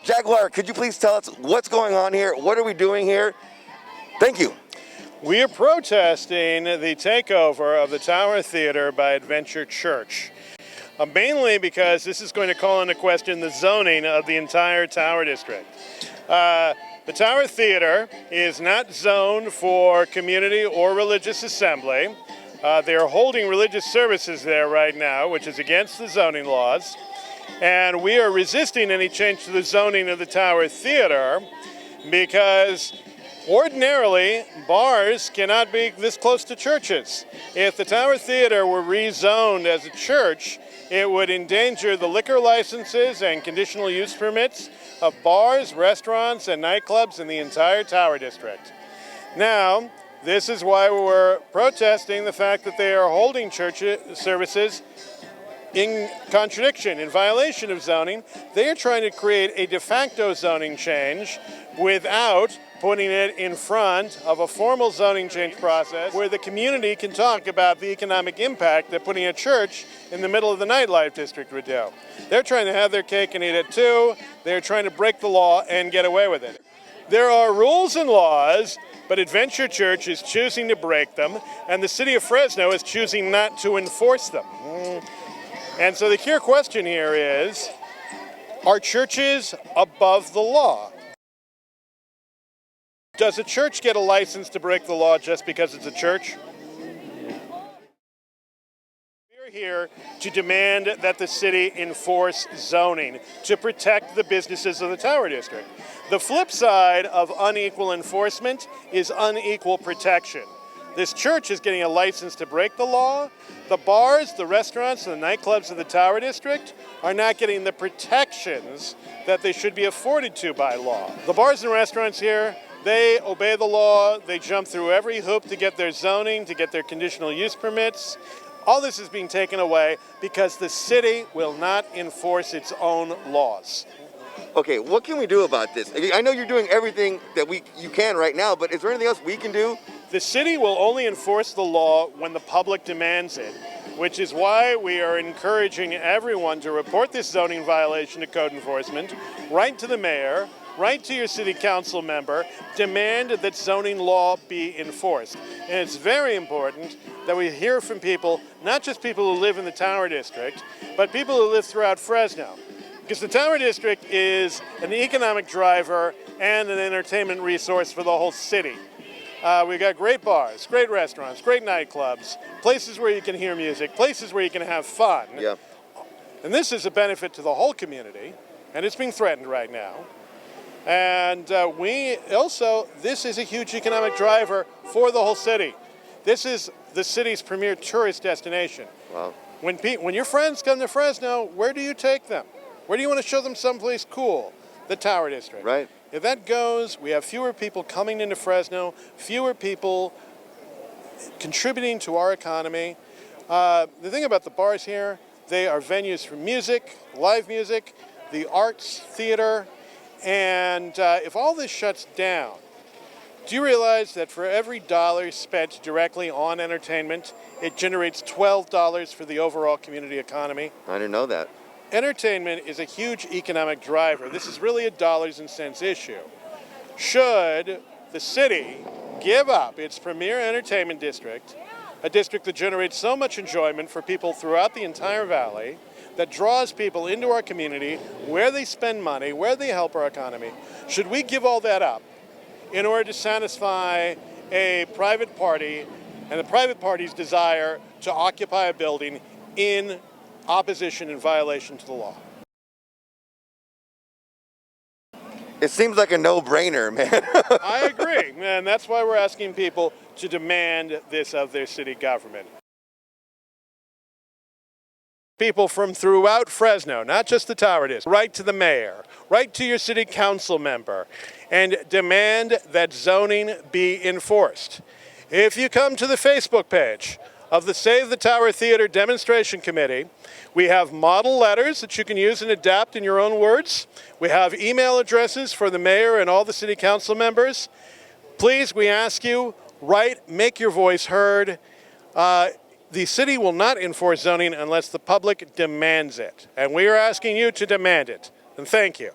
Jaguar, could you please tell us what's going on here? What are we doing here? Thank you. We are protesting the takeover of the Tower Theater by Adventure Church, mainly because this is going to call into question the zoning of the entire Tower District. The Tower Theater is not zoned for community or religious assembly. They are holding religious services there right now, which is against the zoning laws. And we are resisting any change to the zoning of the Tower Theater because ordinarily bars cannot be this close to churches. If the Tower Theater were rezoned as a church, it would endanger the liquor licenses and conditional use permits of bars, restaurants, and nightclubs in the entire Tower District. Now, this is why we're protesting the fact that they are holding church services in contradiction, in violation of zoning. They are trying to create a de facto zoning change without putting it in front of a formal zoning change process where the community can talk about the economic impact that putting a church in the middle of the nightlife district would do. They're trying to have their cake and eat it too. They're trying to break the law and get away with it. There are rules and laws, but Adventure Church is choosing to break them, and the city of Fresno is choosing not to enforce them. And so the key question here is, are churches above the law? Does a church get a license to break the law just because it's a church? We're here to demand that the city enforce zoning to protect the businesses of the Tower District. The flip side of unequal enforcement is unequal protection. This church is getting a license to break the law. The bars, the restaurants, and the nightclubs of the Tower District are not getting the protections that they should be afforded to by law. The bars and restaurants here, they obey the law. They jump through every hoop to get their zoning, to get their conditional use permits. All this is being taken away because the city will not enforce its own laws. Okay, what can we do about this? I know you're doing everything that you can right now, but is there anything else we can do? The city will only enforce the law when the public demands it, which is why we are encouraging everyone to report this zoning violation to code enforcement, write to the mayor, write to your city council member, demand that zoning law be enforced. And it's very important that we hear from people, not just people who live in the Tower District, but people who live throughout Fresno. Because the Tower District is an economic driver and an entertainment resource for the whole city. We've got great bars, great restaurants, great nightclubs, places where you can hear music, places where you can have fun. Yeah. And this is a benefit to the whole community, and it's being threatened right now. And this is a huge economic driver for the whole city. This is the city's premier tourist destination. Wow. When your friends come to Fresno, where do you take them? Where do you want to show them someplace cool? The Tower District. Right. If that goes, we have fewer people coming into Fresno, fewer people contributing to our economy. The thing about the bars here, they are venues for music, live music, the arts, theater, and if all this shuts down, do you realize that for every dollar spent directly on entertainment, it generates $12 for the overall community economy? I didn't know that. Entertainment is a huge economic driver. This is really a dollars and cents issue. Should the city give up its premier entertainment district, a district that generates so much enjoyment for people throughout the entire valley, that draws people into our community, where they spend money, where they help our economy, should we give all that up in order to satisfy a private party and the private party's desire to occupy a building in opposition and violation to the law? It seems like a no-brainer, man. I agree, and that's why we're asking people to demand this of their city government. People from throughout Fresno, not just the Tower District, write to the mayor, write to your city council member, and demand that zoning be enforced. If you come to the Facebook page of the Save the Tower Theater Demonstration Committee, we have model letters that you can use and adapt in your own words. We have email addresses for the mayor and all the city council members. Please, we ask you, write, make your voice heard. The city will not enforce zoning unless the public demands it. And we are asking you to demand it. And thank you.